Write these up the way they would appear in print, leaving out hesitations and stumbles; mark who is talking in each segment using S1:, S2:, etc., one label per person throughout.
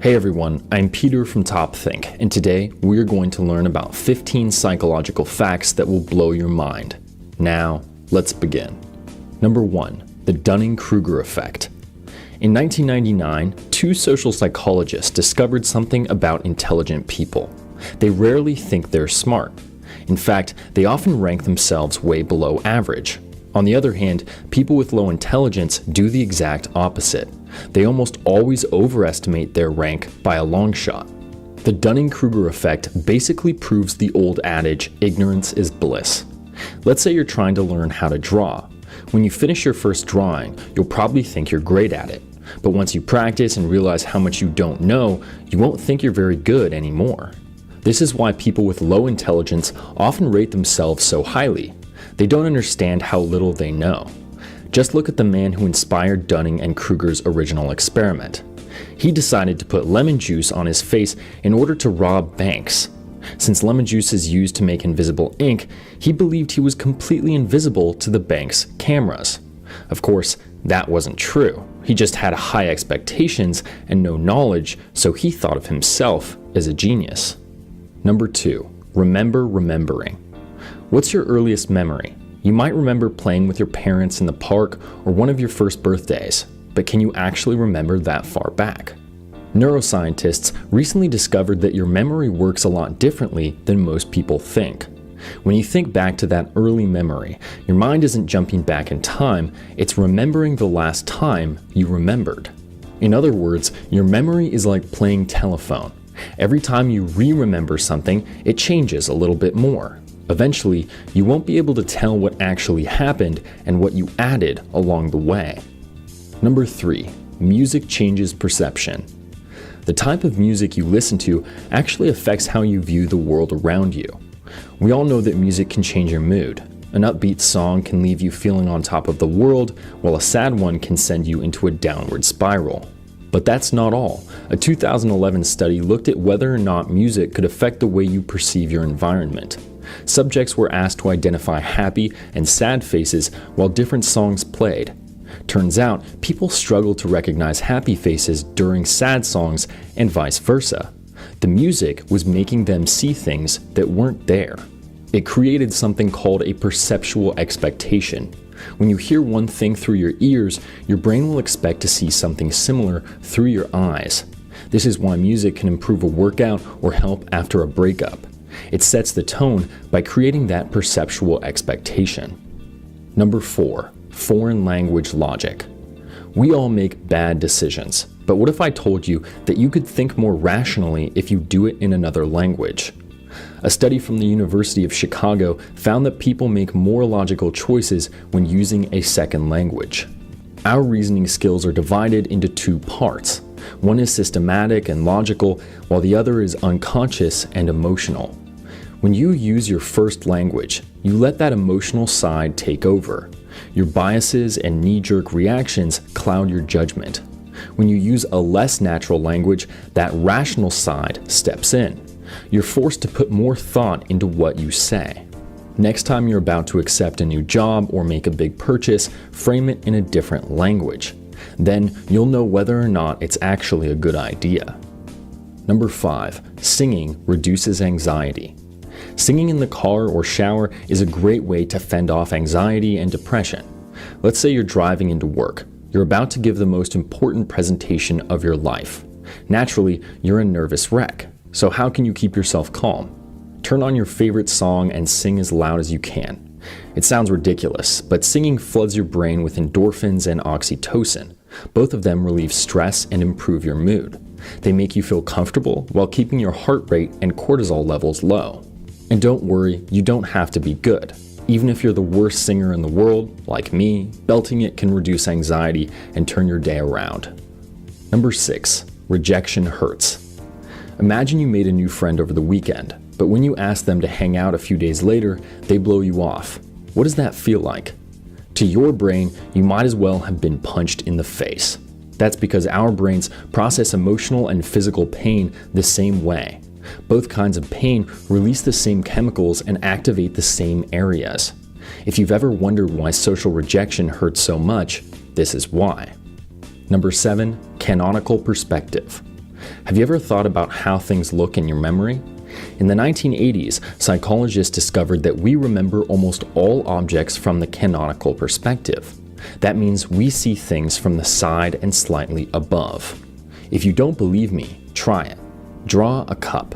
S1: Hey everyone, I'm Peter from TopThink, and today we're going to learn about 15 psychological facts that will blow your mind. Now, let's begin. Number 1, the Dunning-Kruger effect. In 1999, two social psychologists discovered something about intelligent people. They rarely think they're smart. In fact, they often rank themselves way below average. On the other hand, people with low intelligence do the exact opposite. They almost always overestimate their rank by a long shot. The Dunning-Kruger effect basically proves the old adage, ignorance is bliss. Let's say you're trying to learn how to draw. When you finish your first drawing, you'll probably think you're great at it. But once you practice and realize how much you don't know, you won't think you're very good anymore. This is why people with low intelligence often rate themselves so highly. They don't understand how little they know. Just look at the man who inspired Dunning and Kruger's original experiment. He decided to put lemon juice on his face in order to rob banks. Since lemon juice is used to make invisible ink, he believed he was completely invisible to the bank's cameras. Of course, that wasn't true. He just had high expectations and no knowledge, so he thought of himself as a genius. Number 2, remember remembering. What's your earliest memory? You might remember playing with your parents in the park or one of your first birthdays, but can you actually remember that far back? Neuroscientists recently discovered that your memory works a lot differently than most people think. When you think back to that early memory, your mind isn't jumping back in time, it's remembering the last time you remembered. In other words, your memory is like playing telephone. Every time you re-remember something, it changes a little bit more. Eventually, you won't be able to tell what actually happened and what you added along the way. Number 3, music changes perception. The type of music you listen to actually affects how you view the world around you. We all know that music can change your mood. An upbeat song can leave you feeling on top of the world, while a sad one can send you into a downward spiral. But that's not all. A 2011 study looked at whether or not music could affect the way you perceive your environment. Subjects were asked to identify happy and sad faces while different songs played. Turns out, people struggle to recognize happy faces during sad songs and vice versa. The music was making them see things that weren't there. It created something called a perceptual expectation. When you hear one thing through your ears, your brain will expect to see something similar through your eyes. This is why music can improve a workout or help after a breakup. It sets the tone by creating that perceptual expectation. Number 4, foreign language logic. We all make bad decisions, but what if I told you that you could think more rationally if you do it in another language? A study from the University of Chicago found that people make more logical choices when using a second language. Our reasoning skills are divided into 2 parts. One is systematic and logical, while the other is unconscious and emotional. When you use your first language, you let that emotional side take over. Your biases and knee-jerk reactions cloud your judgment. When you use a less natural language, that rational side steps in. You're forced to put more thought into what you say. Next time you're about to accept a new job or make a big purchase, frame it in a different language. Then you'll know whether or not it's actually a good idea. Number 5, singing reduces anxiety. Singing in the car or shower is a great way to fend off anxiety and depression. Let's say you're driving into work. You're about to give the most important presentation of your life. Naturally, you're a nervous wreck. So how can you keep yourself calm? Turn on your favorite song and sing as loud as you can. It sounds ridiculous, but singing floods your brain with endorphins and oxytocin. Both of them relieve stress and improve your mood. They make you feel comfortable while keeping your heart rate and cortisol levels low. And don't worry, you don't have to be good. Even if you're the worst singer in the world, like me, belting it can reduce anxiety and turn your day around. Number 6, rejection hurts. Imagine you made a new friend over the weekend, but when you ask them to hang out a few days later, they blow you off. What does that feel like? To your brain, you might as well have been punched in the face. That's because our brains process emotional and physical pain the same way. Both kinds of pain release the same chemicals and activate the same areas. If you've ever wondered why social rejection hurts so much, this is why. Number 7, canonical perspective. Have you ever thought about how things look in your memory? In the 1980s, psychologists discovered that we remember almost all objects from the canonical perspective. That means we see things from the side and slightly above. If you don't believe me, try it. Draw a cup.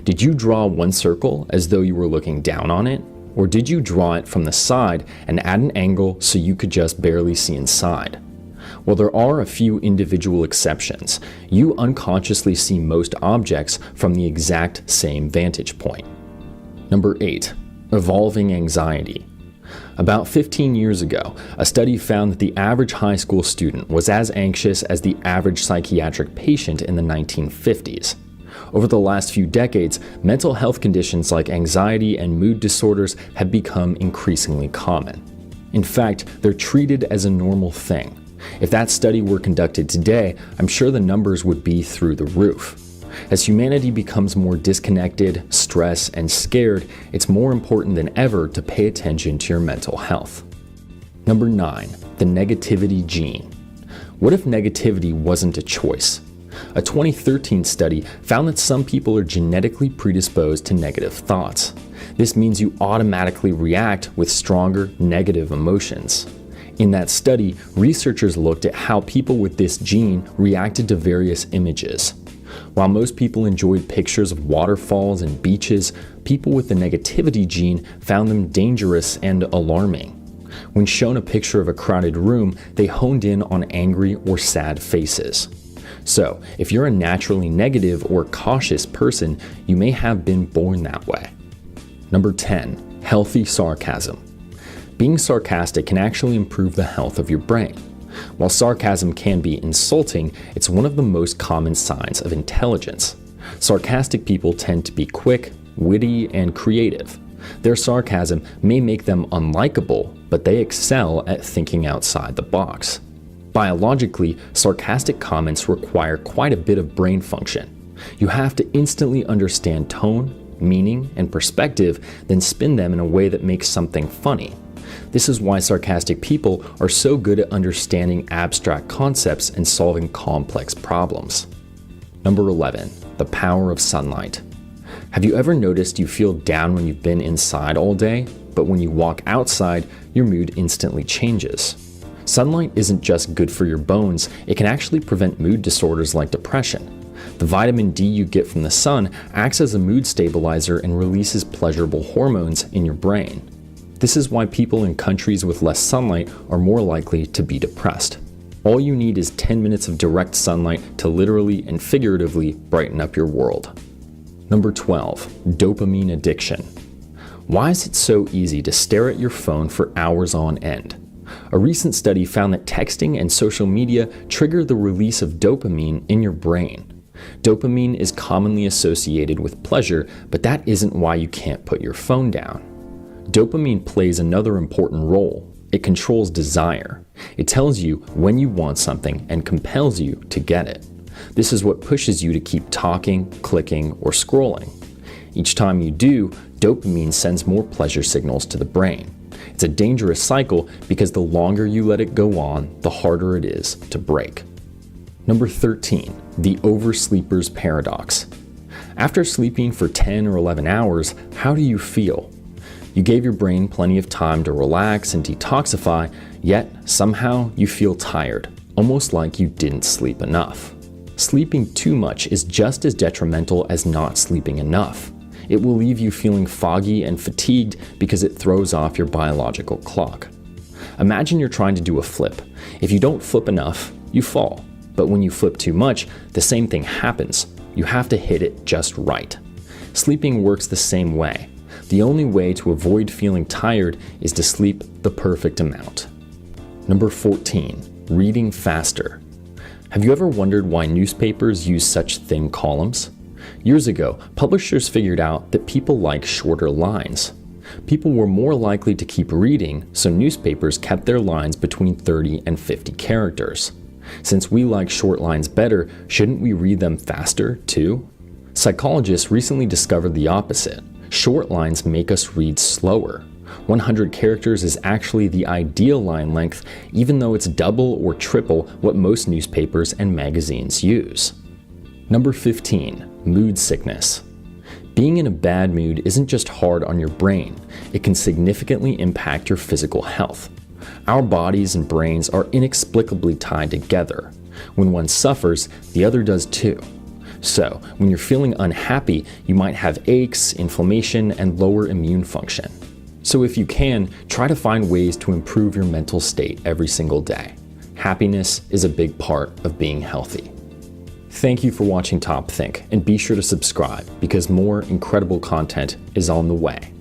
S1: Did you draw one circle as though you were looking down on it? Or did you draw it from the side and at an angle so you could just barely see inside? While there are a few individual exceptions, you unconsciously see most objects from the exact same vantage point. Number 8. Evolving anxiety. About 15 years ago, a study found that the average high school student was as anxious as the average psychiatric patient in the 1950s. Over the last few decades, mental health conditions like anxiety and mood disorders have become increasingly common. In fact, they're treated as a normal thing. If that study were conducted today, I'm sure the numbers would be through the roof. As humanity becomes more disconnected, stressed, and scared, it's more important than ever to pay attention to your mental health. Number 9. The negativity gene. What if negativity wasn't a choice? A 2013 study found that some people are genetically predisposed to negative thoughts. This means you automatically react with stronger negative emotions. In that study, researchers looked at how people with this gene reacted to various images. While most people enjoyed pictures of waterfalls and beaches, people with the negativity gene found them dangerous and alarming. When shown a picture of a crowded room, they honed in on angry or sad faces. So, if you're a naturally negative or cautious person, you may have been born that way. Number 10. Healthy sarcasm. Being sarcastic can actually improve the health of your brain. While sarcasm can be insulting, it's one of the most common signs of intelligence. Sarcastic people tend to be quick, witty, and creative. Their sarcasm may make them unlikable, but they excel at thinking outside the box. Biologically, sarcastic comments require quite a bit of brain function. You have to instantly understand tone, meaning, and perspective, then spin them in a way that makes something funny. This is why sarcastic people are so good at understanding abstract concepts and solving complex problems. Number 11. The power of sunlight. Have you ever noticed you feel down when you've been inside all day, but when you walk outside, your mood instantly changes? Sunlight isn't just good for your bones, it can actually prevent mood disorders like depression. The vitamin D you get from the sun acts as a mood stabilizer and releases pleasurable hormones in your brain. This is why people in countries with less sunlight are more likely to be depressed. All you need is 10 minutes of direct sunlight to literally and figuratively brighten up your world. Number 12. Dopamine addiction. Why is it so easy to stare at your phone for hours on end? A recent study found that texting and social media trigger the release of dopamine in your brain. Dopamine is commonly associated with pleasure, but that isn't why you can't put your phone down. Dopamine plays another important role. It controls desire. It tells you when you want something and compels you to get it. This is what pushes you to keep talking, clicking, or scrolling. Each time you do, dopamine sends more pleasure signals to the brain. It's a dangerous cycle because the longer you let it go on, the harder it is to break. Number 13. The oversleeper's paradox. After sleeping for 10 or 11 hours, how do you feel? You gave your brain plenty of time to relax and detoxify, yet somehow you feel tired, almost like you didn't sleep enough. Sleeping too much is just as detrimental as not sleeping enough. It will leave you feeling foggy and fatigued because it throws off your biological clock. Imagine you're trying to do a flip. If you don't flip enough, you fall. But when you flip too much, the same thing happens. You have to hit it just right. Sleeping works the same way. The only way to avoid feeling tired is to sleep the perfect amount. Number 14. Reading faster. Have you ever wondered why newspapers use such thin columns? Years ago, publishers figured out that people like shorter lines. People were more likely to keep reading, so newspapers kept their lines between 30 and 50 characters. Since we like short lines better, shouldn't we read them faster, too? Psychologists recently discovered the opposite. Short lines make us read slower. 100 characters is actually the ideal line length, even though it's double or triple what most newspapers and magazines use. Number 15, mood sickness. Being in a bad mood isn't just hard on your brain, it can significantly impact your physical health. Our bodies and brains are inexplicably tied together. When one suffers, the other does too. So, when you're feeling unhappy, you might have aches, inflammation, and lower immune function. So if you can, try to find ways to improve your mental state every single day. Happiness is a big part of being healthy. Thank you for watching Top Think, and be sure to subscribe because more incredible content is on the way.